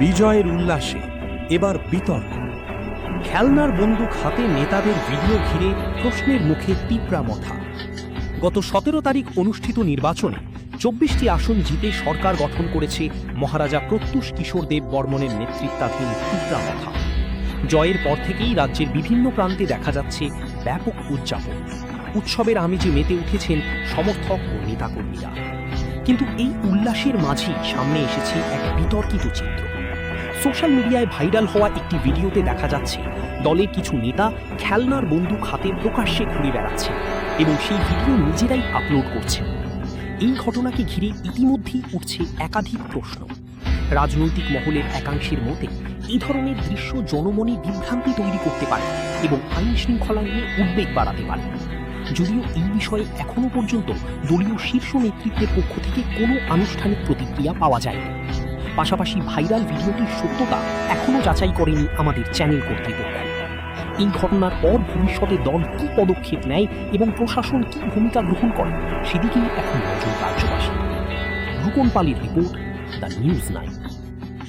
বিজয়ের উল্লাসে এবার বিতর্ক। খেলনার বন্দুক হাতে নেতাদের ভিডিও ঘিরে প্রশ্নের মুখে তিপ্রা মথা। গত 17 তারিখ অনুষ্ঠিত নির্বাচনে 24টি আসন জিতে সরকার গঠন করেছে মহারাজা প্রত্যুষ কিশোর দেব বর্মনের নেতৃত্বাধীন তিপ্রা মথা। জয়ের পর থেকেই রাজ্যের বিভিন্ন প্রান্তে দেখা যাচ্ছে ব্যাপক উদযাপন। উৎসবের আমেজে মেতে উঠেছেন সমর্থক ও নেতাকর্মীরা। কিন্তু এই উল্লাসের মাঝেই সামনে এসেছে এক বিতর্কিত চিত্র। সোশ্যাল মিডিয়ায় ভাইরাল হওয়া একটি ভিডিওতে দেখা যাচ্ছে দলের কিছু নেতা খেলনার বন্দুক হাতে প্রকাশ্যে ঘুরে বেড়াচ্ছে এবং সেই ভিডিও নিজেরাই আপলোড করছে। এই ঘটনাকে ঘিরে ইতিমধ্যেই উঠছে একাধিক প্রশ্ন। রাজনৈতিক মহলের একাংশের মতে এই ধরনের দৃশ্য জনমনে বিভ্রান্তি তৈরি করতে পারে এবং আইন শৃঙ্খলা নিয়ে উদ্বেগ বাড়াতে পারে। যদিও এই বিষয়ে এখনো পর্যন্ত দলীয় শীর্ষ নেতৃত্বের পক্ষ থেকে কোনো আনুষ্ঠানিক প্রতিক্রিয়া পাওয়া যায়নি। পাশাপাশি ভাইরাল ভিডিওটির সত্যতা এখনো যাচাই করেনি আমাদের চ্যানেল কর্তৃপক্ষ। এই ঘটনার পর ভবিষ্যতে দল কী পদক্ষেপ নেয় এবং প্রশাসন কী ভূমিকা গ্রহণ করে সেদিকেই এখন নজর রাজ্যবাসী। রূপন পালের রিপোর্ট, দ্য নিউজ 9।